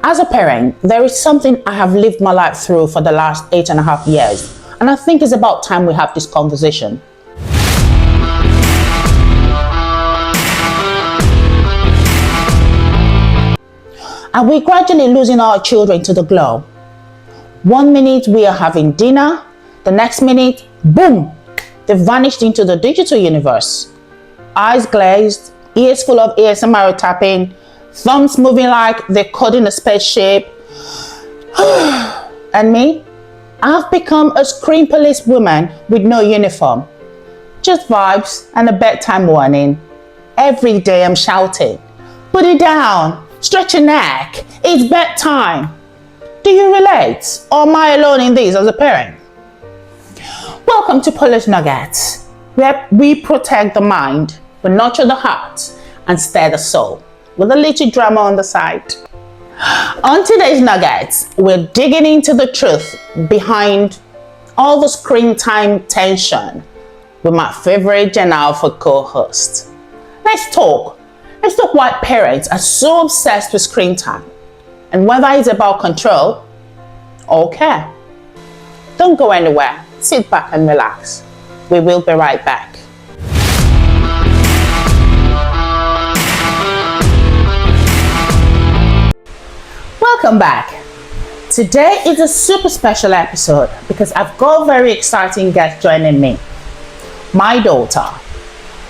As a parent, there is something I have lived my life through for the last 8.5 years, and I think it's about time we have this conversation. Are we gradually losing our children to the globe? 1 minute we are having dinner, the next minute, boom, they've vanished into the digital universe. Eyes glazed, ears full of ASMR tapping, thumbs moving like they're caught in a spaceship. And me? I've become a screen police woman with no uniform. Just vibes and a bedtime warning. Every day I'm shouting, put it down, stretch your neck, it's bedtime. Do you relate, or am I alone in this as a parent? Welcome to POLA's Nugget, where we protect the mind, we nurture the heart, and stir the soul, with a little drama on the side. On today's Nuggets, we're digging into the truth behind all the screen time tension with my favorite Gen Alpha co-host. Let's talk why parents are so obsessed with screen time and whether it's about control or care. Don't go anywhere, sit back and relax. We will be right back. Welcome back. Today is a super special episode because I've got a very exciting guest joining me. My daughter,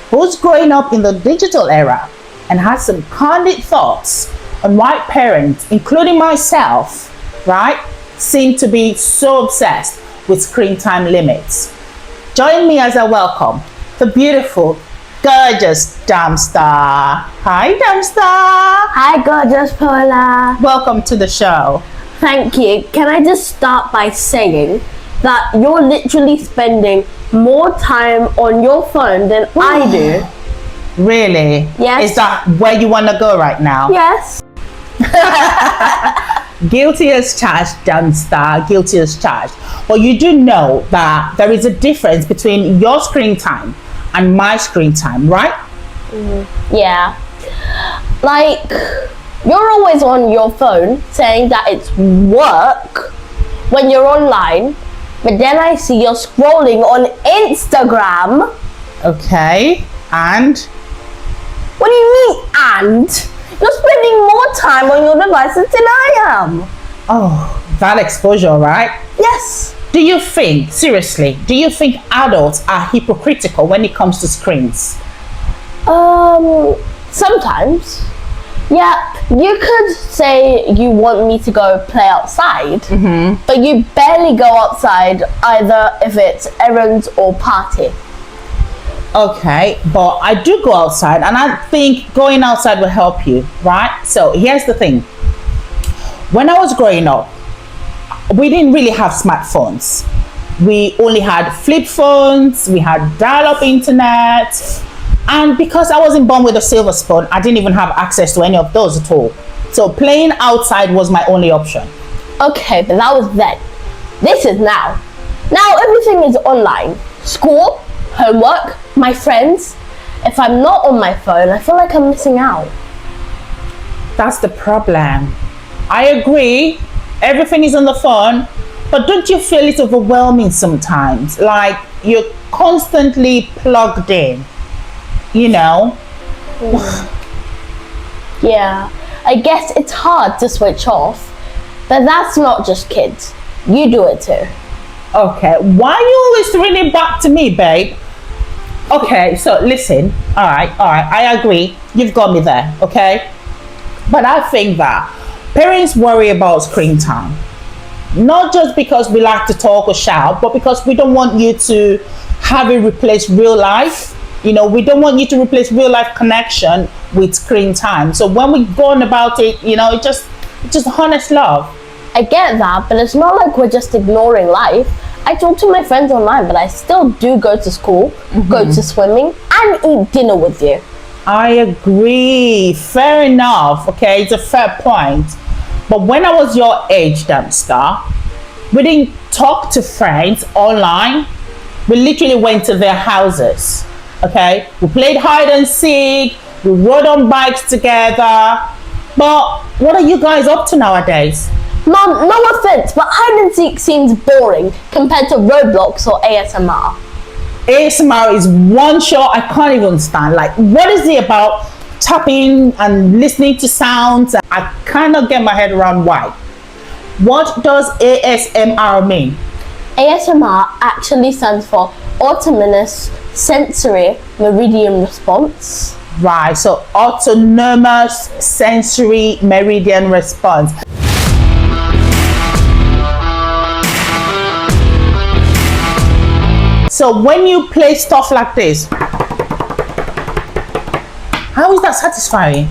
who's growing up in the digital era and has some candid thoughts on why parents, including myself, right, seem to be so obsessed with screen time limits. Join me as I welcome the beautiful, gorgeous Damstar. Hi, Damstar. Hi, gorgeous Pola. Welcome to the show. Thank you. Can I just start by saying that you're literally spending more time on your phone than I do. Really? Yes. Is that where you want to go right now? Yes. Guilty as charged, Damstar. Guilty as charged. But you do know that there is a difference between your screen time and my screen time, right? Yeah. Like, you're always on your phone saying that it's work when you're online, but then I see you're scrolling on Instagram. Okay, and? What do you mean, and? You're spending more time on your devices than I am. Oh, that exposure, right? Yes. Do you think, seriously, do you think adults are hypocritical when it comes to screens? Sometimes. Yeah, you could say you want me to go play outside, but you barely go outside either if it's errands or party. Okay, but I do go outside and I think going outside will help you, right? So here's the thing. When I was growing up, we didn't really have smartphones. We only had flip phones, we had dial-up internet, and because I wasn't born with a silver spoon, I didn't even have access to any of those at all. So playing outside was my only option. Okay, but that was then. This is now. Now everything is online. School, homework, my friends. If I'm not on my phone, I feel like I'm missing out. That's the problem. I agree, everything is on the phone, but don't you feel it's overwhelming sometimes? Like you're constantly plugged in, you know? Yeah, I guess it's hard to switch off, but that's not just kids. You do it too. Okay, why are you always throwing it back to me, babe? Okay, so listen, all right, I agree. You've got me there, okay? But I think that parents worry about screen time, not just because we like to talk or shout, but because we don't want you to have it replace real life. You know, we don't want you to replace real life connection with screen time. So when we go on about it, you know, it's just honest love. I get that, but it's not like we're just ignoring life. I talk to my friends online, but I still do go to school, go to swimming, and eat dinner with you. I agree. Fair enough. Okay, it's a fair point. But when I was your age, Damstar, we didn't talk to friends online. We literally went to their houses. Okay, we played hide and seek. We rode on bikes together. But what are you guys up to nowadays? Mom, no offense, but hide and seek seems boring compared to Roblox or ASMR. ASMR is one show I can't even stand. Like, what is it about tapping and listening to sounds? I cannot get my head around why. What does ASMR mean? ASMR actually stands for Autonomous Sensory Meridian Response. Right, so autonomous sensory meridian response. So when you play stuff like this, how is that satisfying?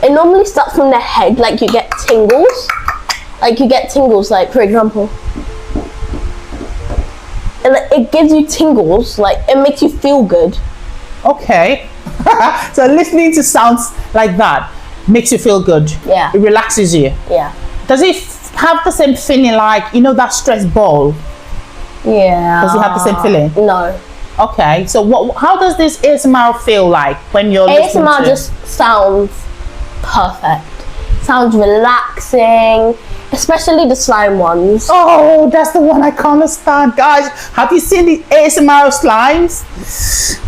It normally starts from the head, like you get tingles. Like for example, it gives you tingles, like it makes you feel good. Okay. So listening to sounds like that makes you feel good. Yeah. It relaxes you. Yeah. Does it have the same feeling like, you know, that stress ball? Yeah. Does it have the same feeling? No. Okay. So how does this ASMR feel like when you're listening to ASMR just sounds perfect. Sounds relaxing, especially the slime ones. Oh, that's the one I can't stand. Guys, have you seen the ASMR slimes?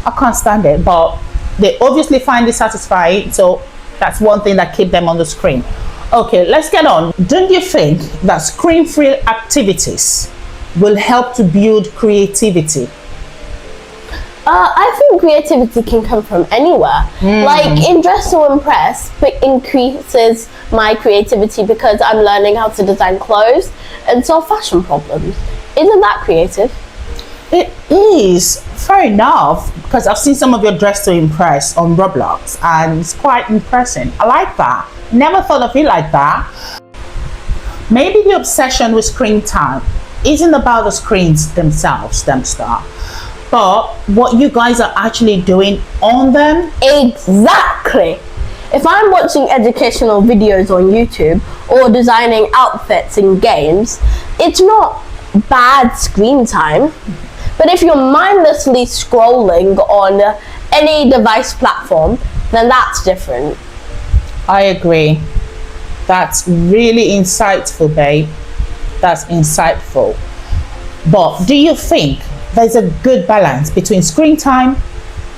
I can't stand it, but they obviously find it satisfying, so that's one thing that keeps them on the screen. Okay, let's get on. Don't you think that screen-free activities will help to build creativity? I think creativity can come from anywhere. Like in Dress to Impress, it increases my creativity because I'm learning how to design clothes and solve fashion problems. Isn't that creative? It is, fair enough, because I've seen some of your Dress to Impress on Roblox and it's quite impressive. I like that. Never thought of it like that. Maybe the obsession with screen time isn't about the screens themselves, but what you guys are actually doing on them. Exactly. If I'm watching educational videos on YouTube or designing outfits in games, it's not bad screen time. But if you're mindlessly scrolling on any device platform, then that's different. I agree. That's really insightful, babe. That's insightful. But do you think there's a good balance between screen time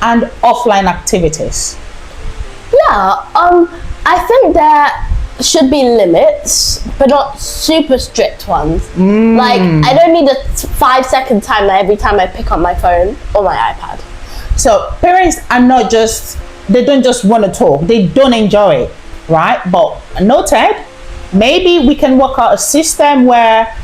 and offline activities? Yeah, I think there should be limits, but not super strict ones. Like, I don't need a 5-second timer every time I pick up my phone or my iPad. So parents are not just, they don't just want to talk, they don't enjoy it, right? But noted, maybe we can work out a system where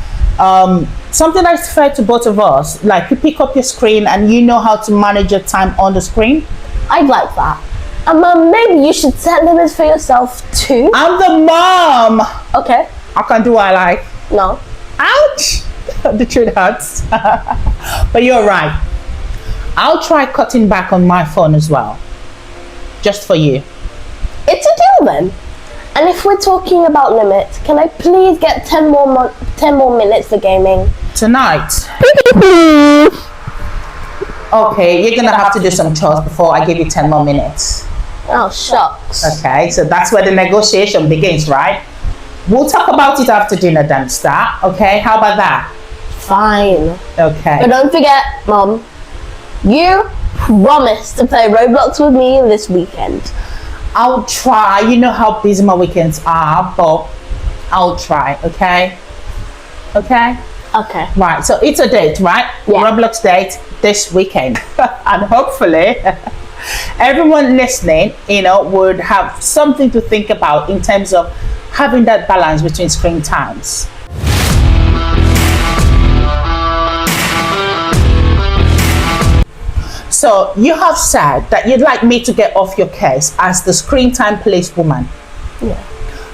something that's fair to both of us, like you pick up your screen and you know how to manage your time on the screen. I'd like that. Maybe you should set limits for yourself too. I'm the mom. Okay. I can do what I like. No. Ouch. The truth hurts. But you're right. I'll try cutting back on my phone as well. Just for you. It's a deal then. And if we're talking about limits, can I please get 10 more minutes for gaming? Tonight. Okay, you're gonna have to do some chores before I give you 10 more minutes. Oh, shucks. Okay, so that's where the negotiation begins, right? We'll talk about it after dinner then, Star. Okay, how about that? Fine. Okay. But don't forget, Mom, you promised to play Roblox with me this weekend. I'll try. You know how busy my weekends are, but I'll try, okay? Okay? Okay. Right, so it's a date, right? Yeah. Roblox date this weekend. And hopefully everyone listening, you know, would have something to think about in terms of having that balance between screen times. So you have said that you'd like me to get off your case as the screen time policewoman. Yeah.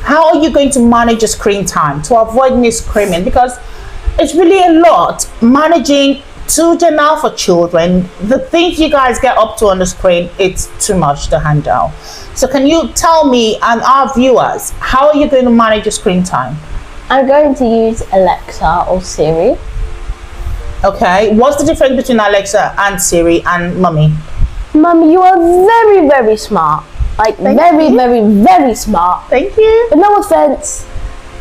How are you going to manage your screen time to avoid me screaming? Because it's really a lot managing 2 now for children. The things you guys get up to on the screen, it's too much to handle. So can you tell me and our viewers, how are you going to manage your screen time? I'm going to use Alexa or Siri. Okay, what's the difference between Alexa and Siri and Mummy? Mum, you are very, very smart. Like Thank very, you. very, very smart. Thank you. But no offense,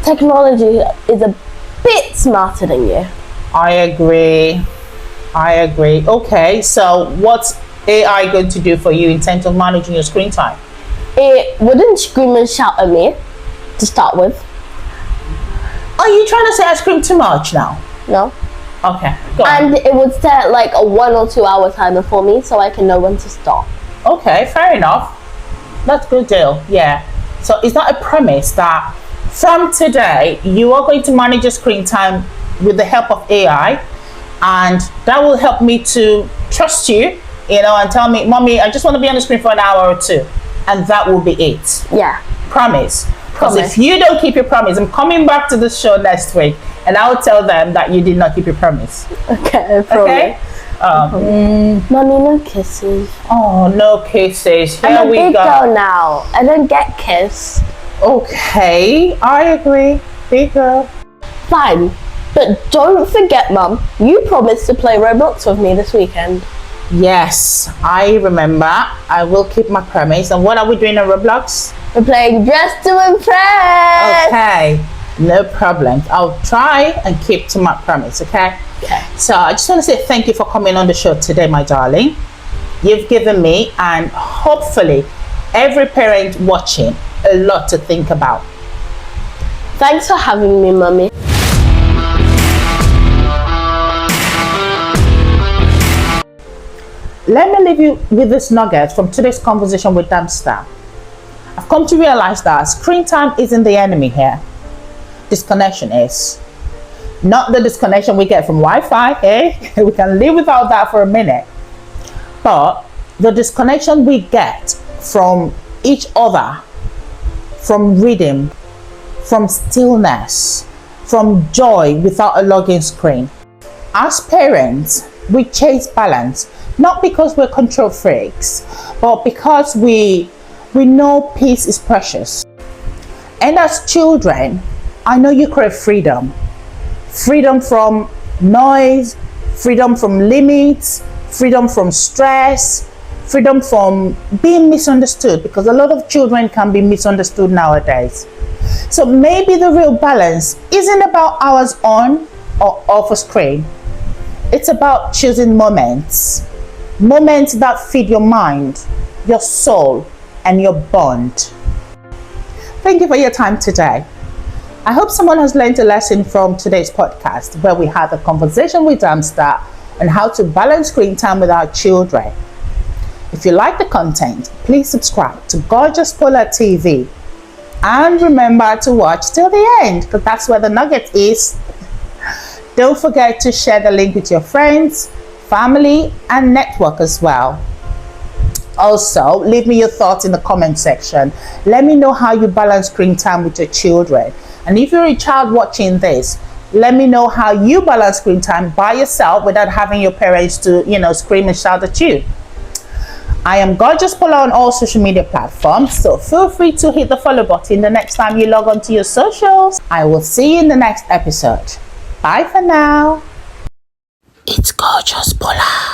technology is a bit smarter than you. I agree. Okay, so what's AI going to do for you in terms of managing your screen time? It wouldn't scream and shout at me to start with. Are you trying to say I scream too much now? No. Okay, go on. And it would set like a 1 or 2 hour timer for me so I can know when to stop. Okay, fair enough. That's a good deal. Yeah. So is that a premise that from today you are going to manage your screen time with the help of AI, and that will help me to trust you, and tell me, Mommy, I just want to be on the screen for an hour or two, and that will be it. Yeah. Promise. Because Promise. if you don't keep your promise, I'm coming back to the show next week, and I'll tell them that you did not keep your promise. Okay, I promise. Okay. Mommy, no kisses. Oh, no kisses. Here I'm a we big go. girl now. I don't get kiss. Okay, I agree. Big girl. Fine. But don't forget, Mum, you promised to play Roblox with me this weekend. Yes, I remember. I will keep my promise. And what are we doing on Roblox? We're playing Dress to Impress. Okay, no problem. I'll try and keep to my promise, okay? Okay. So I just want to say thank you for coming on the show today, my darling. You've given me, and hopefully every parent watching, a lot to think about. Thanks for having me, Mummy. Let me leave you with this nugget from today's conversation with Damster. I've come to realize that screen time isn't the enemy here. Disconnection is. Not the disconnection we get from Wi-Fi, eh? We can live without that for a minute. But the disconnection we get from each other, from rhythm, from stillness, from joy without a login screen. As parents, we chase balance, not because we're control freaks, but because we know peace is precious. And as children, I know you crave freedom. Freedom from noise, freedom from limits, freedom from stress, freedom from being misunderstood, because a lot of children can be misunderstood nowadays. So maybe the real balance isn't about hours on or off a screen. It's about choosing moments that feed your mind, your soul, and your bond. Thank you for your time today. I hope someone has learned a lesson from today's podcast, where we had a conversation with Damster on how to balance screen time with our children. If you like the content, please subscribe to Gorgeous POLA TV. And remember to watch till the end, because that's where the nugget is. Don't forget to share the link with your friends, family, and network as well. Also, leave me your thoughts in the comment section. Let me know how you balance screen time with your children. And if you're a child watching this, let me know how you balance screen time by yourself without having your parents to, scream and shout at you. I am Gorgeous POLA on all social media platforms, so feel free to hit the follow button the next time you log on to your socials. I will see you in the next episode. Bye for now. It's Gorgeous POLA.